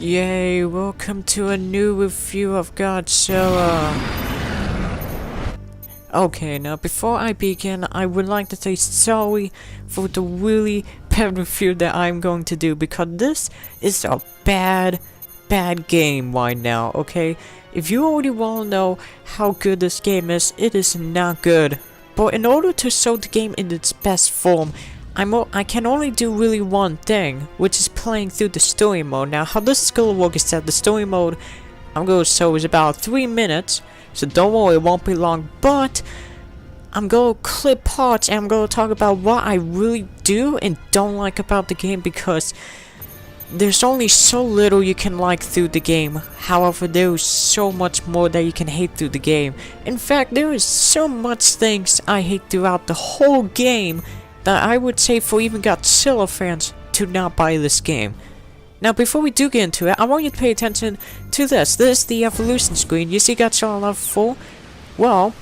Yay, welcome to a new review of Godzilla. Okay, now before I begin, I would like to say sorry for the really bad review that I'm going to do, because this is a bad game right now, okay? If you already want to know how good this game is, it is not good. But in order to show the game in its best form, I can only do really one thing, which is playing through the story mode. Now, how this is going to work is that the story mode I'm going to show is about 3 minutes, so don't worry, it won't be long, but I'm going to clip parts and I'm going to talk about what I really do and don't like about the game, because there's only so little you can like through the game. However, there is so much more that you can hate through the game. In fact, there is so much things I hate throughout the whole game that I would say for even Godzilla fans to not buy this game. Now, before we do get into it, I want you to pay attention to this. This is the evolution screen. You see Godzilla level 4? Well,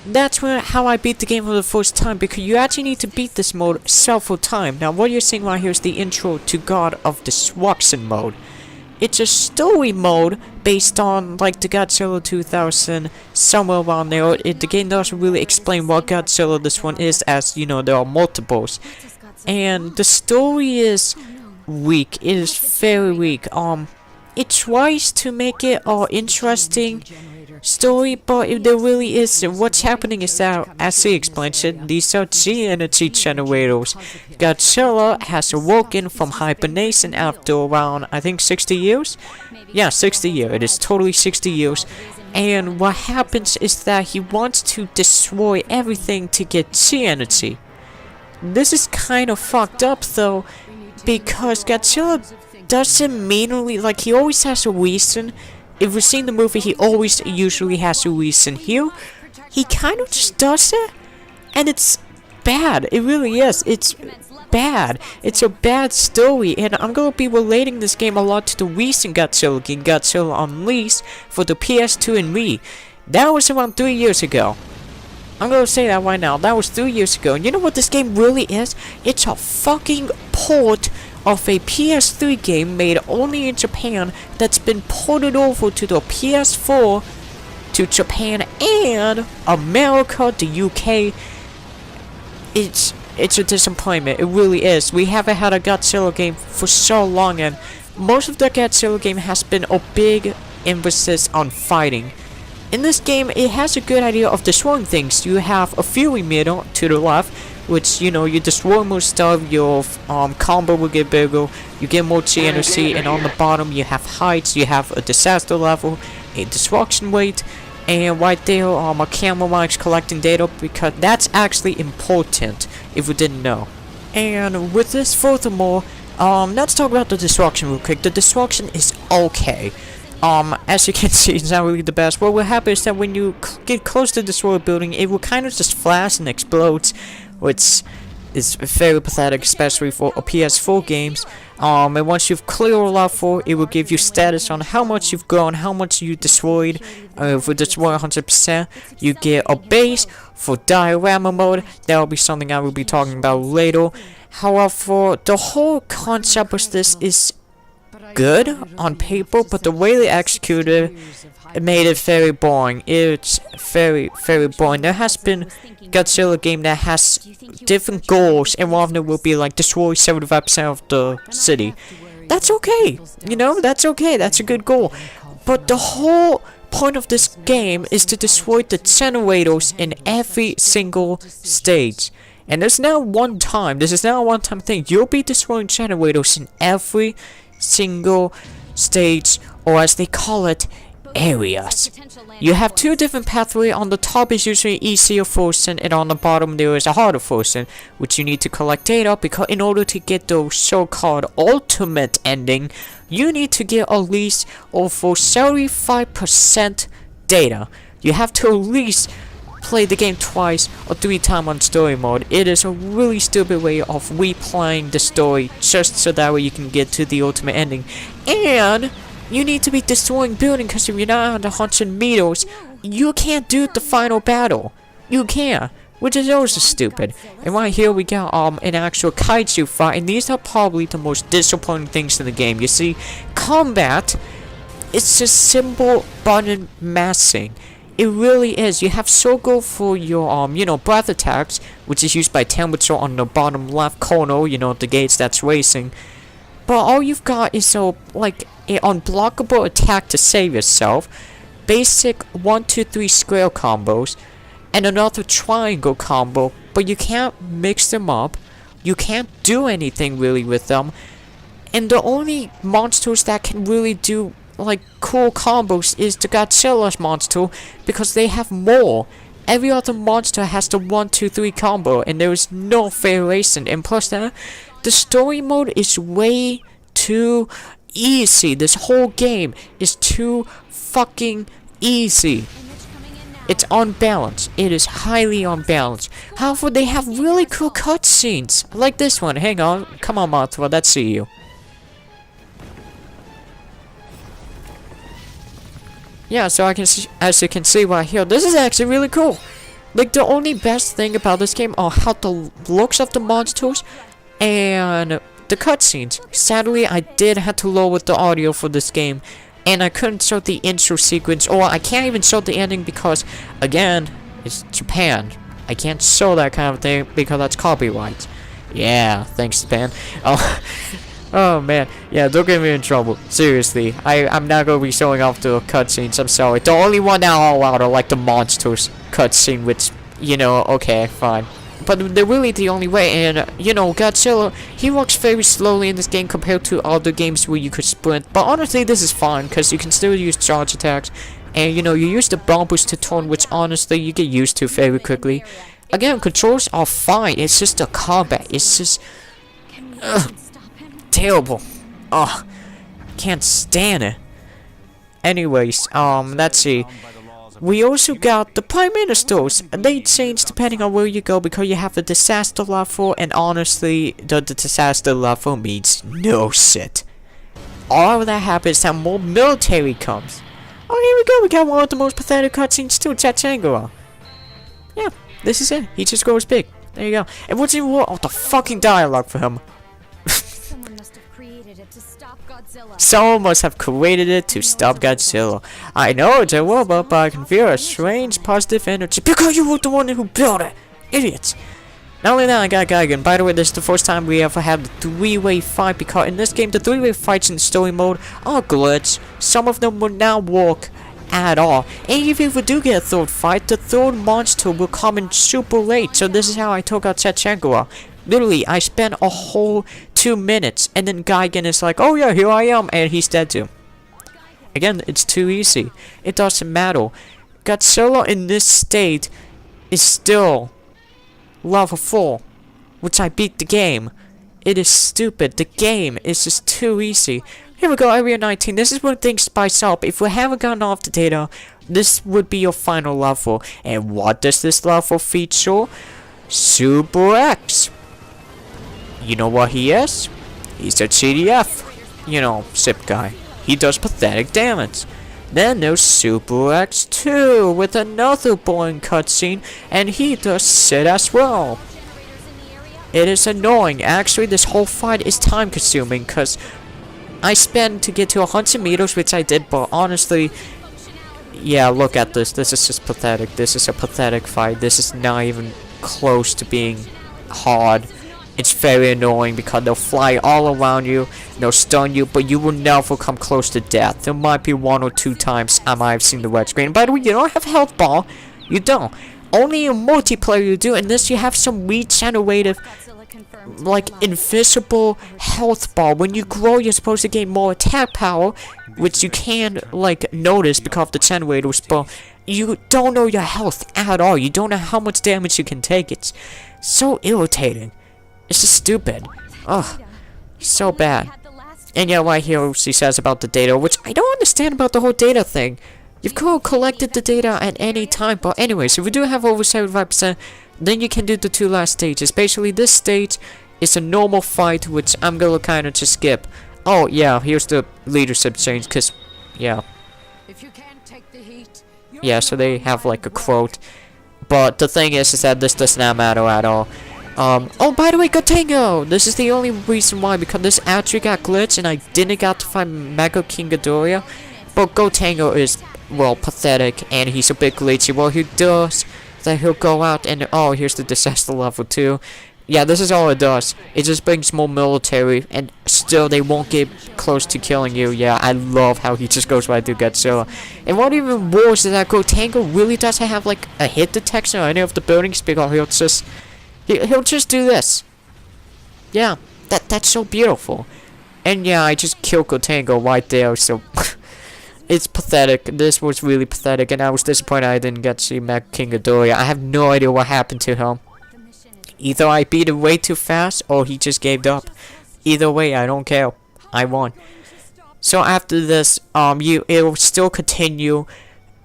that's how I beat the game for the first time, because you actually need to beat this mode several times. Now, what you're seeing right here is the intro to God of Destruction mode. It's a story mode based on like the Godzilla 2000, somewhere around there. The game doesn't really explain what Godzilla this one is, as you know there are multiples. And the story is weak. It is very weak. It tries to make it interesting story, but there really isn't. What's happening is that, as he explains it, these are G-energy generators. Godzilla has awoken from hibernation after around, I think, 60 years? Yeah, 60 years. It is totally 60 years. And what happens is that he wants to destroy everything to get G-energy. This is kind of fucked up, though, because Godzilla doesn't mainly, like, he always has a reason. If you've seen the movie, he always usually has a reason. Here, he kind of just does it, and it's bad. It really is. It's bad. It's a bad story, and I'm going to be relating this game a lot to the recent Godzilla game, Godzilla Unleashed, for the PS2 and Wii. That was around 3 years ago. I'm going to say that right now. That was 3 years ago. And you know what this game really is? It's a fucking port of a PS3 game made only in Japan that's been ported over to the PS4, to Japan and America, the UK. It's a disappointment. It really is. We haven't had a Godzilla game for so long, and most of the Godzilla game has been a big emphasis on fighting. In this game, it has a good idea of destroying things. You have a fury meter to the left, which, you know, you destroy more stuff, your combo will get bigger, you get more G-energy, and on the bottom you have heights, you have a disaster level, a destruction rate, and right there, a camera marks collecting data, because that's actually important, if you didn't know. And with this, furthermore, let's talk about the destruction real quick. The destruction is okay. As you can see, it's not really the best. What will happen is that when you get close to destroy a building, it will kind of just flash and explodes, which is very pathetic, especially for a PS4 games. And once you've cleared a level, it will give you status on how much you've gone, how much you destroyed. If you destroy 100%, you get a base. For diorama mode, that will be something I will be talking about later. However, the whole concept of this is good on paper, but the way they executed it made it very boring. It's very boring. There has been Godzilla game that has different goals, and one of them will be like destroy 75% of the city. That's okay, you know, that's okay, that's a good goal. But the whole point of this game is to destroy the generators in every single stage. And this is not a one-time thing. You'll be destroying generators in every single stage, or as they call it, areas. You have two different pathways. On the top is usually easier version, and on the bottom there is a harder version, which you need to collect data, because in order to get the so-called ultimate ending, you need to get at least over 75% data. You have to at least play the game twice or 3 times on story mode. It is a really stupid way of replaying the story, just so that way you can get to the ultimate ending. And you need to be destroying buildings, because if you're not under 100 meters, you can't do the final battle. You can't. which is also stupid. And right here we got an actual kaiju fight, and these are probably the most disappointing things in the game. You see, combat, it's just simple button mashing. It really is. You have circle for your breath attacks, which is used by temperature on the bottom left corner, the gates that's racing. But all you've got is like an unblockable attack to save yourself, basic 1, 2, 3 square combos, and another triangle combo, but you can't mix them up. You can't do anything really with them. And the only monsters that can really do like cool combos is the Godzilla's monster, because they have more. Every other monster has the 1, 2, 3 combo, and there is no variation. And plus that, the story mode is way too easy. This whole game is too fucking easy. It's unbalanced. It is highly unbalanced. However, they have really cool cutscenes, like this one. Hang on, come on, Mothra, let's see you. Yeah, so as you can see right here, this is actually really cool. Like, the only best thing about this game are how the looks of the monsters and the cutscenes. Sadly, I did have to lower the audio for this game, and I couldn't show the intro sequence, or I can't even show the ending because, again, it's Japan. I can't show that kind of thing because that's copyright. Yeah, thanks, Japan. Oh man, yeah, don't get me in trouble. Seriously, I'm not gonna be showing off the cutscenes, I'm sorry. The only one that I'll allow are like the monsters cutscene, which, okay, fine. But they're really the only way, and, Godzilla, he walks very slowly in this game compared to other games where you could sprint. But honestly, this is fine, because you can still use charge attacks, and, you use the bumpers to turn, which honestly, you get used to very quickly. Again, controls are fine, it's just the combat, it's just terrible. Ugh, can't stand it. Anyways, let's see. We also got the Prime Ministers. They change depending on where you go because you have the disaster level, and honestly, the disaster level means no shit. All that happens and more military comes. Oh, here we go. We got one of the most pathetic cutscenes too, Chachangara. Yeah, this is it. He just grows big. There you go. And what's even more? Oh, the fucking dialogue for him. Someone must have created it to stop Godzilla. I know it's a robot, but I can feel a strange positive energy because you were the one who built it. Idiots. Not only that, I got Geigen. By the way, this is the first time we ever had the three-way fight, because in this game, the three-way fights in story mode are glitched. Some of them will not work at all. And even if we do get a third fight, the third monster will come in super late. So this is how I took out Chachangara. Literally, I spent a whole 2 minutes, and then Geigen is like, oh yeah, here I am, and he's dead too. Again, it's too easy. It doesn't matter. Godzilla in this state is still level 4, which I beat the game. It is stupid. The game is just too easy. Here we go, Area 19. This is when things spice up. If we haven't gotten off the data, this would be your final level. And what does this level feature? Super X. You know what he is? He's a GDF. SIP guy. He does pathetic damage. Then there's Super X2 with another boring cutscene, and he does shit as well. It is annoying. Actually, this whole fight is time consuming, because I spent to get to 100 meters, which I did, but honestly, yeah, look at this. This is just pathetic. This is a pathetic fight. This is not even close to being hard. It's very annoying because they'll fly all around you, they'll stun you, but you will never come close to death. There might be 1 or 2 times I might have seen the red screen. By the way, you don't have a health bar. You don't. Only in multiplayer you do, unless you have some regenerative, like, invisible health bar. When you grow, you're supposed to gain more attack power, which you can, like, notice because of the generators, but you don't know your health at all. You don't know how much damage you can take. It's so irritating. It's just stupid. Ugh. So bad. And yeah, right here she says about the data, which I don't understand about the whole data thing. You've collected the data at any time, but anyways, if we do have over 75%, then you can do the 2 last stages. Basically, this stage is a normal fight, which I'm gonna kinda just skip. Oh, yeah, here's the leadership change, because, yeah. Yeah, so they have like a quote. But the thing is that this does not matter at all. Oh, by the way, Gotango! This is the only reason why, because this actually got glitched and I didn't get to find Mega King Ghidorah. But Gotango is, well, pathetic, and he's a bit glitchy. What he does, that he'll go out and, oh, here's the disaster level 2. Yeah, this is all it does. It just brings more military, and still they won't get close to killing you. Yeah, I love how he just goes right through Godzilla. And what even worse is that Gotango really doesn't have, like, a hit detection or any of the buildings, because he'll just do this. Yeah, that's so beautiful. And yeah, I just killed Gotango right there, so it's pathetic. This was really pathetic, and I was disappointed I didn't get to see Mega King Ghidorah. I have no idea what happened to him. Either I beat it way too fast, or he just gave up. Either way, I don't care. I won. So after this, it'll still continue,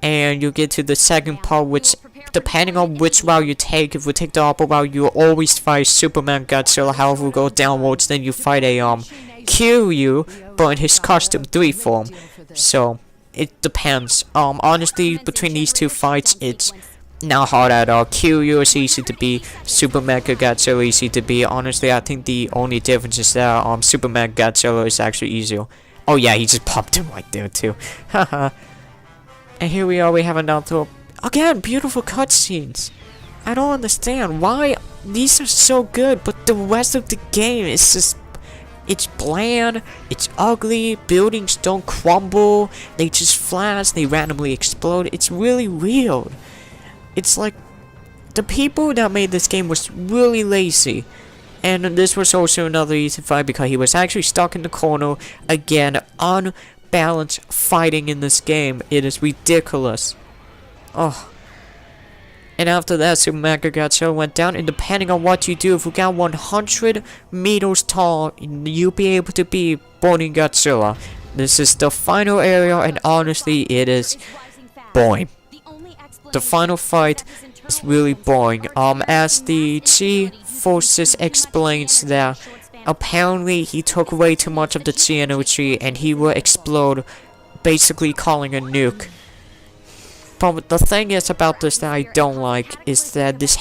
and you get to the second part, which, depending on which route you take, if you take the upper route, you always fight Superman Godzilla. However, you go downwards, then you fight a Kiryu, but in his Custom 3 form. So it depends. Honestly, between these two fights, it's not hard at all. Kiryu is easy to beat. Super Mega Godzilla easy to beat. Honestly, I think the only difference is that Super Mega Godzilla is actually easier. Oh yeah, he just popped him right there too. Haha. And here we are. We have another, again, beautiful cutscenes. I don't understand why these are so good, but the rest of the game is just, it's bland, it's ugly, buildings don't crumble, they just flash, they randomly explode. It's really weird. It's like, the people that made this game was really lazy. And this was also another easy fight because he was actually stuck in the corner. Again, unbalanced fighting in this game. It is ridiculous. Oh. And after that, Super Mega Godzilla went down, and depending on what you do, if you got 100 meters tall, you'll be able to beat Boring Godzilla. This is the final area, and honestly, it is boring. The final fight is really boring. As the Chi Forces explains that apparently he took way too much of the Chi energy and he will explode, basically calling a nuke. But the thing is about this that I don't like is that this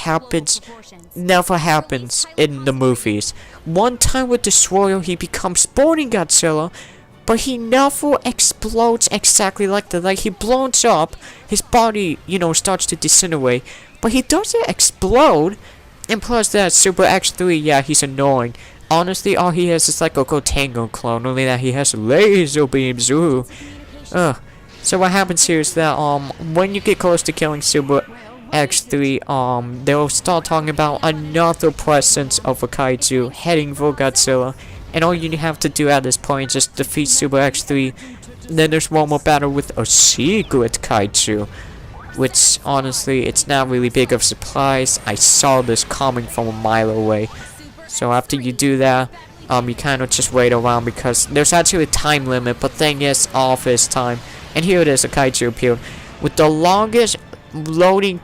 never happens in the movies. One time with Destroyer, he becomes Boring Godzilla, but he never explodes exactly like that. Like, he blows up, his body, starts to disintegrate, but he doesn't explode. And plus that, Super X3, yeah, he's annoying. Honestly, all he has is like a Gotango clone, only that he has laser beams. Ooh. So what happens here is that, when you get close to killing Super X3, they'll start talking about another presence of a kaiju heading for Godzilla. And all you have to do at this point is just defeat Super X3. Then there's one more battle with a secret kaiju, which honestly, it's not really big of a surprise. I saw this coming from a mile away. So after you do that, you kind of just wait around because there's actually a time limit. But thing is, off is time. And here it is, a kaiju appeared with the longest loading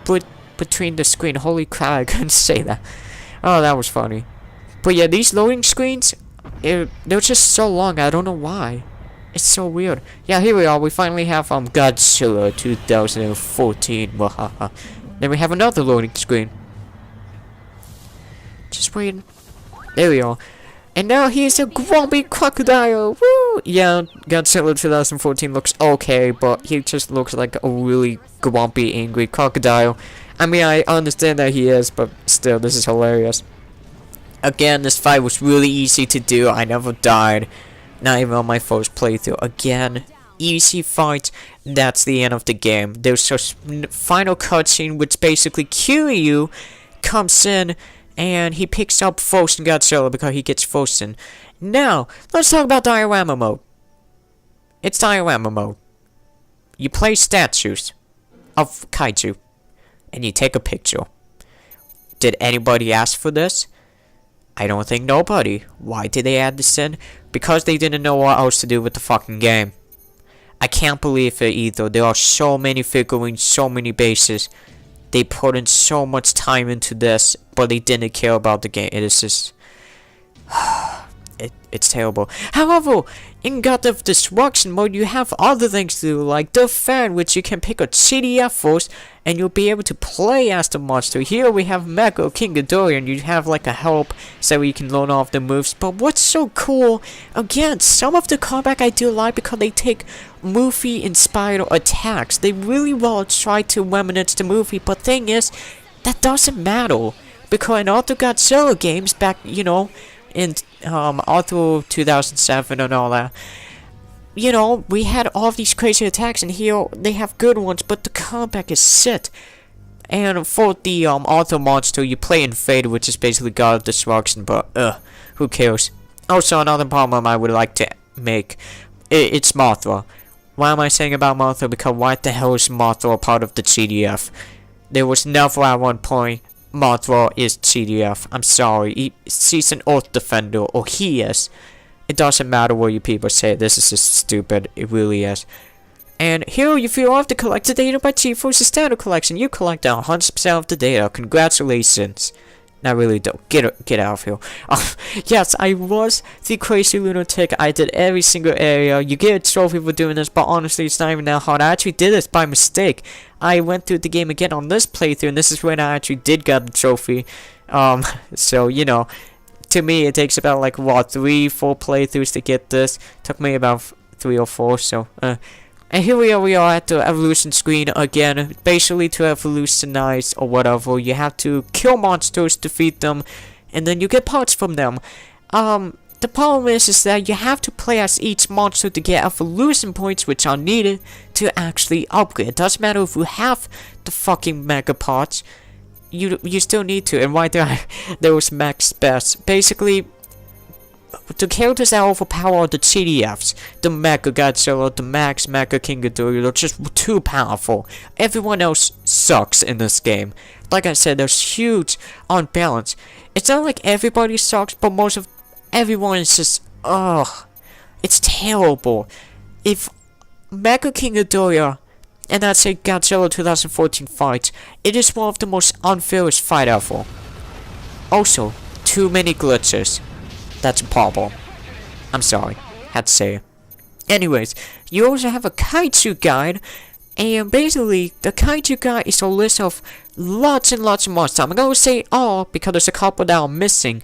between the screen. Holy crap, I couldn't say that. Oh, that was funny. But yeah, these loading screens, they're just so long. I don't know why. It's so weird. Yeah, here we are. We finally have Godzilla 2014. Then we have another loading screen. Just waiting. There we are. And now he's a grumpy crocodile. Woo! Yeah, Godzilla 2014 looks okay, but he just looks like a really grumpy, angry crocodile. I mean, I understand that he is, but still, this is hilarious. Again, this fight was really easy to do. I never died. Not even on my first playthrough. Again, easy fight. That's the end of the game. There's a final cutscene which basically Kiryu comes in and he picks up Frozen Godzilla because he gets frozen. Now, let's talk about diorama mode. It's diorama mode. You place statues of kaiju and you take a picture. Did anybody ask for this? I don't think nobody. Why did they add this in? Because they didn't know what else to do with the fucking game. I can't believe it either. There are so many figurines, so many bases. They put in so much time into this, but they didn't care about the game. It is just... it's terrible. However, in God of Destruction mode, you have other things to do, like the fan, which you can pick a CDF first, and you'll be able to play as the monster. Here we have Mecha King Ghidorah, and you have like a help so you can learn off the moves. But what's so cool, again, some of the combat I do like because they take movie-inspired attacks. They really well try to reminisce the movie, but thing is, that doesn't matter. Because in other Godzilla games back, you know, in Auto 2007 and all that, you know, we had all these crazy attacks, and here they have good ones, but the combat is shit. And for the Auto monster, you play Invader, which is basically God of Destruction, but who cares? Also, another problem I would like to make, it's Mothra. Why am I saying about Mothra? Because why the hell is Mothra a part of the CDF? There was never at one point Mothra is CDF. I'm sorry. She's an Earth Defender, or he is. It doesn't matter what you people say. This is just stupid. It really is. And here, if you have to collect the data by G-Force's standard collection, you collect 100% of the data. Congratulations. Not really though. Get out of here. Yes, I was the crazy lunatic. I did every single area. You get a trophy for doing this, but honestly, it's not even that hard. I actually did this by mistake. I went through the game again on this playthrough, and this is when I actually did get the trophy. So, you know, to me, it takes about, like, what, 3-4 playthroughs to get this. Took me about 3 or 4, so, And here we are at the evolution screen again. Basically, to evolutionize or whatever, you have to kill monsters, defeat them, and then you get parts from them. The problem is that you have to play as each monster to get evolution points, which are needed to actually upgrade. It doesn't matter if you have the fucking mega parts, you still need to. And right there was max best. Basically, the characters that overpower are the CDFs, the Mecha Godzilla, the Max Mecha King Ghidorah. They're just too powerful. Everyone else sucks in this game. Like I said, there's huge unbalance. It's not like everybody sucks, but most of everyone is just, it's terrible. If Mecha King Ghidorah and I'd say Godzilla 2014 fights, it is one of the most unfairest fight ever. Also, too many glitches. That's a problem. I'm sorry. Had to say it. Anyways, you also have a kaiju guide. And basically, the kaiju guide is a list of lots and lots of monsters. I'm gonna say all because there's a couple that are missing.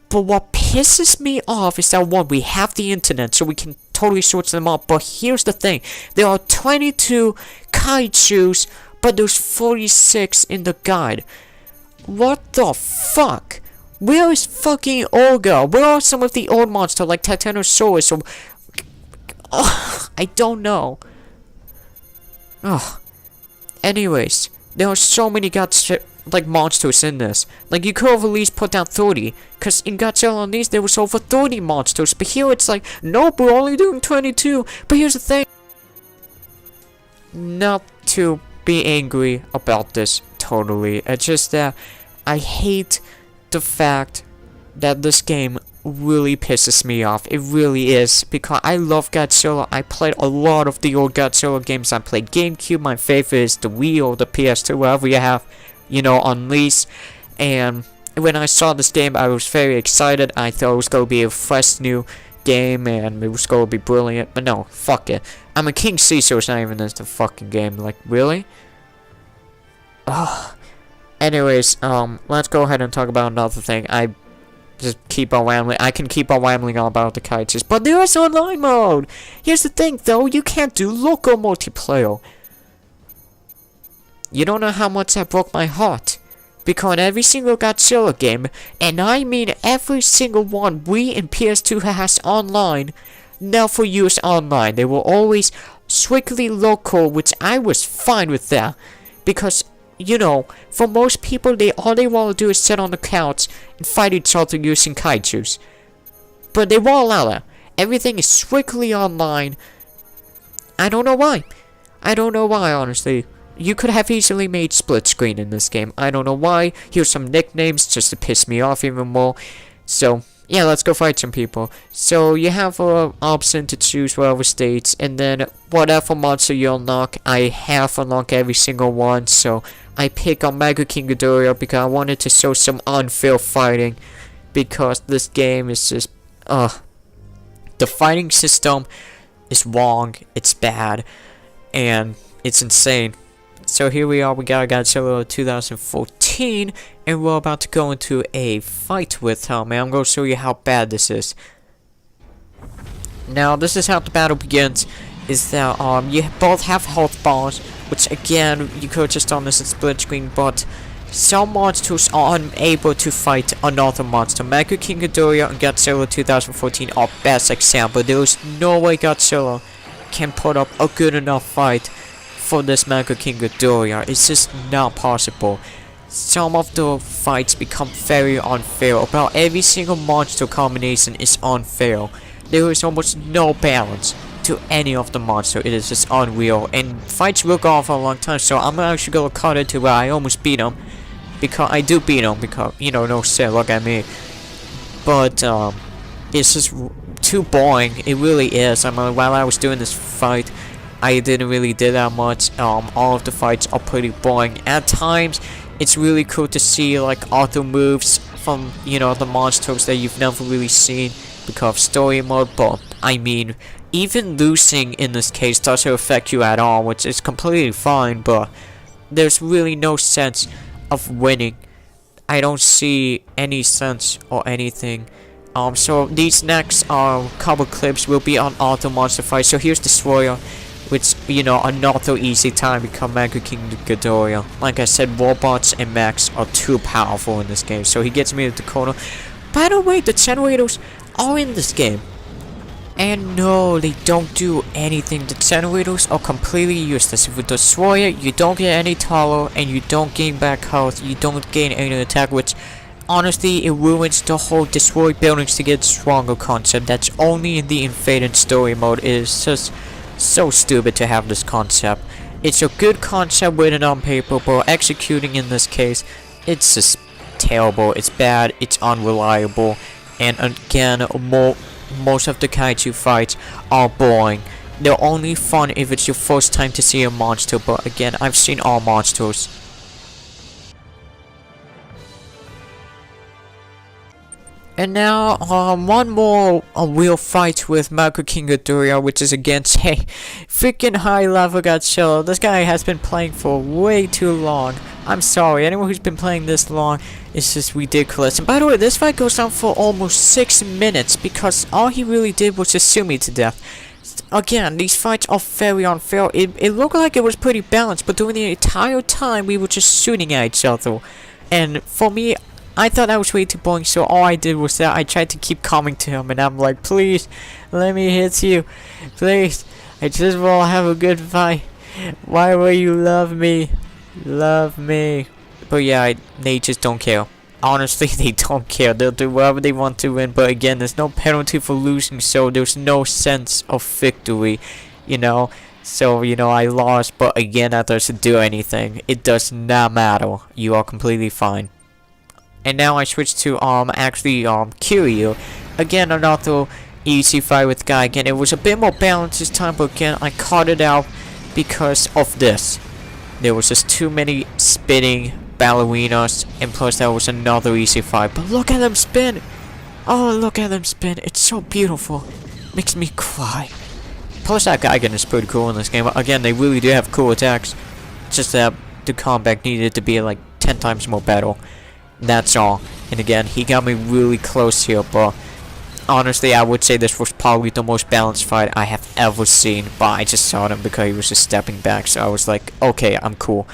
But what pisses me off is that one, we have the internet, so we can totally sort them out. But here's the thing. There are 22 kaijus, but there's 46 in the guide. What the fuck? Where is fucking Olga? Where are some of the old monsters like Titanosaurus or... I don't know. Anyways, there are so many like monsters in this. Like, you could have at least put down 30. Because in Godzilla on these, there was over 30 monsters. But here it's like, nope, we're only doing 22. But here's the thing. Not to be angry about this totally. It's just that I hate the fact that this game really pisses me off. It really is, because I love Godzilla. I played a lot of the old Godzilla games. I played GameCube. My favorite is the Wii or the PS2, whatever you have, you know, on lease. And when I saw this game, I was very excited. I thought it was going to be a fresh new game and it was going to be brilliant. But no, fuck it. I'm a King Caesar. It's not even in the fucking game. Like, really? Anyways, let's go ahead and talk about another thing. I just keep on rambling. I can keep on rambling on about the kaijus, but there is online mode. Here's the thing, though. You can't do local multiplayer. You don't know how much that broke my heart. Because in every single Godzilla game, and I mean every single one Wii and PS2 has online, never use online. They were always strictly local, which I was fine with that. Because, you know, for most people, all they want to do is sit on the couch and fight each other using kaijus. But they won't allow that. Everything is strictly online. I don't know why. I don't know why, honestly. You could have easily made split screen in this game. I don't know why. Here's some nicknames just to piss me off even more. So, yeah, let's go fight some people. So, you have an option to choose whatever states. And then, whatever monster you unlock, I have unlocked every single one. So, I pick on Mega King Ghidorah because I wanted to show some unfair fighting. Because this game is just The fighting system is wrong, it's bad, and it's insane. So here we are, we got Godzilla 2014, and we're about to go into a fight with him, and I'm going to show you how bad this is. Now, this is how the battle begins, is that, you both have health bars, which again, you could just on this in split screen, but some monsters are unable to fight another monster. Mega King Ghidorah and Godzilla 2014 are best example. There is no way Godzilla can put up a good enough fight for this Mega King Ghidorah. It's just not possible. Some of the fights become very unfair. About every single monster combination is unfair. There is almost no balance to any of the monster. It is just unreal, and fights will go on for a long time, so I'm actually gonna cut it to where I almost beat him, because I do beat him, because, you know, no shit, look at me. But it's just too boring. It really is. I mean, while I was doing this fight, I didn't really do that much. All of the fights are pretty boring. At times, it's really cool to see like other moves from, you know, the monsters that you've never really seen because of story mode, but I mean, even losing in this case doesn't affect you at all, which is completely fine, but there's really no sense of winning. I don't see any sense or anything. So these next couple clips will be on other monster fights. So here's Destroyer, which, you know, another easy time to become Mega King Ghidorah. Like I said, robots and mechs are too powerful in this game, so he gets me to the corner. By the way, the generators are in this game. And no, they don't do anything. The generators are completely useless. With the Destroyer, you don't get any taller, and you don't gain back health, you don't gain any attack, which honestly, it ruins the whole destroy buildings to get stronger concept. That's only in the Invaded story mode. It is just so stupid to have this concept. It's a good concept written on paper, but executing in this case, it's just terrible, it's bad, it's unreliable, and again, most of the kaiju fights are boring. They're only fun if it's your first time to see a monster, but again, I've seen all monsters. And now, one more real fight with Mega King Ghidorah, which is against a freaking high level Godzilla. This guy has been playing for way too long. I'm sorry, anyone who's been playing this long is just ridiculous. And by the way, this fight goes on for almost 6 minutes, because all he really did was just sue me to death. Again, these fights are very unfair. It looked like it was pretty balanced, but during the entire time, we were just shooting at each other. And for me, I thought that was way too boring, so all I did was that I tried to keep coming to him, and I'm like, please, let me hit you. Please, I just want to have a good fight. Why will you love me? Love me. But yeah, they just don't care. Honestly, they don't care. They'll do whatever they want to win, but again, there's no penalty for losing, so there's no sense of victory, you know? So, you know, I lost, but again, that doesn't do anything. It does not matter. You are completely fine. And now I switch to Kiryu. Again, another easy fight with guy. Again, it was a bit more balanced this time, but again, I caught it out because of this. There was just too many spinning ballerinas, and plus there was another easy fight. But look at them spin! Oh, look at them spin! It's so beautiful. Makes me cry. Plus that guy is pretty cool in this game. Again, they really do have cool attacks. It's just that the combat needed to be like 10 times more better. That's all. And again, he got me really close here, but honestly, I would say this was probably the most balanced fight I have ever seen. But I just saw him because he was just stepping back, so I was like, okay, I'm cool.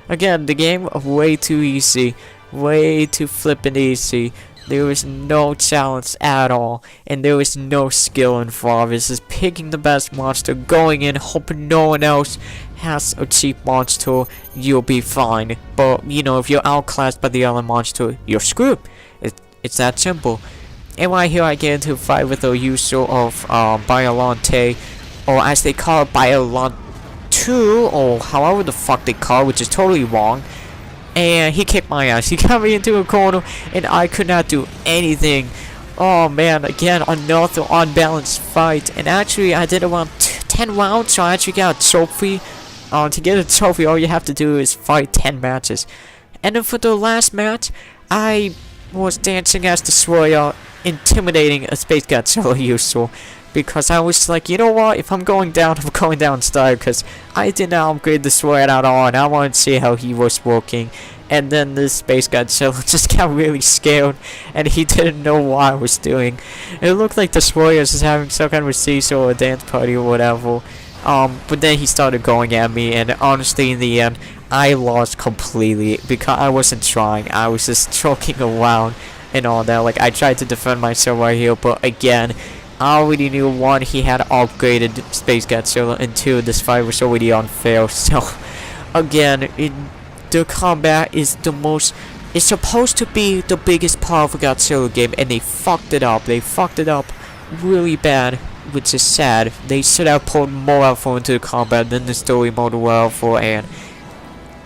Again, the game was way too easy, way too flippin' easy. There was no challenge at all, and there was no skill involved. It's just picking the best monster, going in, hoping no one else has a cheap monster, you'll be fine. But, you know, if you're outclassed by the other monster, you're screwed. It's that simple. And right here I get into a fight with a user of Biolante, or as they call it, Biolante 2, or however the fuck they call it, which is totally wrong. And he kicked my ass. He got me into a corner, and I could not do anything. Oh man, again, another unbalanced fight. And actually, I did around 10 rounds, so I actually got a trophy. To get a trophy, all you have to do is fight 10 matches. And then for the last match, I was dancing as Destroyer. intimidating a Space Godzilla user. Because I was like, you know what, if I'm going down, I'm going down style, because I did not upgrade the sword at all, and I wanted to see how he was working. And then this Space Godzilla just got really scared, and he didn't know what I was doing. It looked like the sword was just having some kind of a seesaw or a dance party or whatever. But then he started going at me, and honestly, in the end, I lost completely, because I wasn't trying. I was just joking around and all that. Like, I tried to defend myself right here, but again, I already knew, one, he had upgraded Space Godzilla, and two, this fight was already unfair. So, again, the combat is the most... It's supposed to be the biggest part of a Godzilla game, and they fucked it up. They fucked it up really bad, which is sad. They should have put more effort into the combat than the story mode well for, and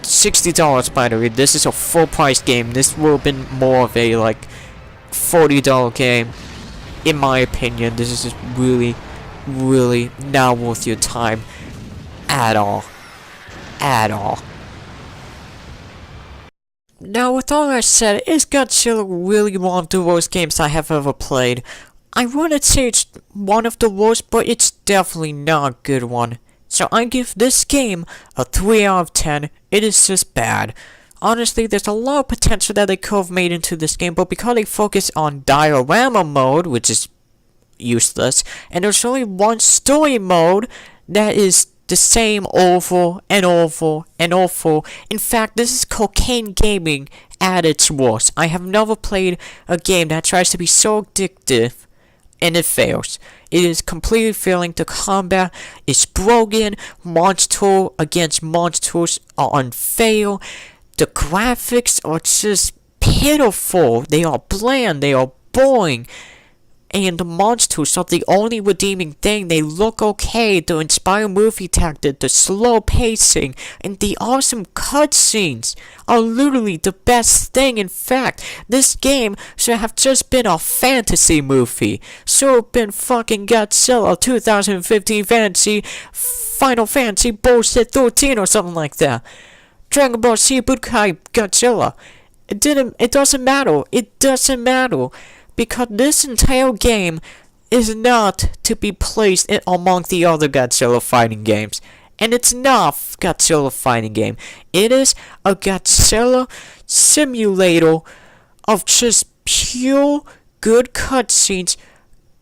$60 by the way. This is a full price game. This would have been more of a like $40 game. In my opinion, this is just really, really not worth your time at all. At all. Now, with all that said, is Godzilla really one of the worst games I have ever played? I wouldn't say it's one of the worst, but it's definitely not a good one. So I give this game a 3 out of 10. It is just bad. Honestly, there's a lot of potential that they could have made into this game, but because they focus on diorama mode, which is useless, and there's only one story mode that is the same over and over and over. In fact, this is cocaine gaming at its worst. I have never played a game that tries to be so addictive and it fails. It is completely failing. The combat is broken. Monster against monsters are unfair. The graphics are just pitiful. They are bland. They are boring. And the monsters are the only redeeming thing. They look okay. The inspired movie tactic, the slow pacing, and the awesome cutscenes are literally the best thing. In fact, this game should have just been a fantasy movie. Should have been fucking Godzilla 2015 Fantasy, Final Fantasy bullshit 13 or something like that. Dragon Ball Z buodkie Godzilla. It doesn't matter. It doesn't matter. Because this entire game is not to be placed among the other Godzilla fighting games. And it's not a Godzilla fighting game. It is a Godzilla simulator of just pure good cutscenes,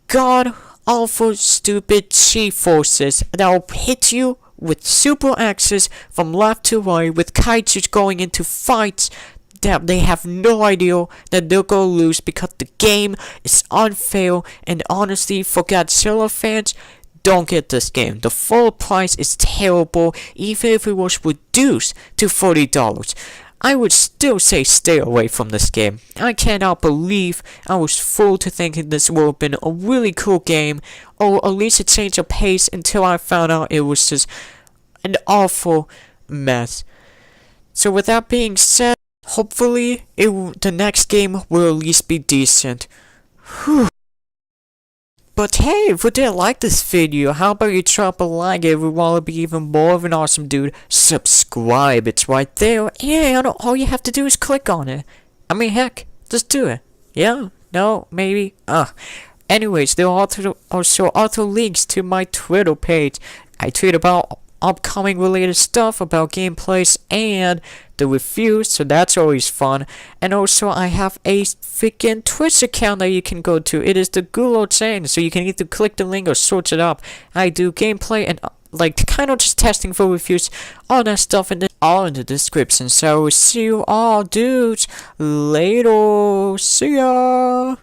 god-awful stupid G-forces that will hit you with super axes from left to right, with kaijus going into fights that they have no idea that they're gonna lose because the game is unfair. And honestly, for Godzilla fans, don't get this game. The full price is terrible. Even if it was reduced to $40, I would still say stay away from this game. I cannot believe I was fooled to thinking this would have been a really cool game, or at least a change of pace, until I found out it was just an awful mess. So with that being said, hopefully the next game will at least be decent. Whew. But hey, if you did like this video, how about you drop a like? If you want to be even more of an awesome dude, subscribe. It's right there, and all you have to do is click on it. I mean, heck, just do it. Yeah? No? Maybe? Anyways, there are also other links to my Twitter page. I tweet about upcoming related stuff, about gameplays and the reviews, so that's always fun. And also I have a freaking Twitch account that you can go to. It is the Goolierchain, so you can either click the link or search it up. I do gameplay and like kind of just testing for reviews, all that stuff, and all in the description. So see you all dudes later. See ya.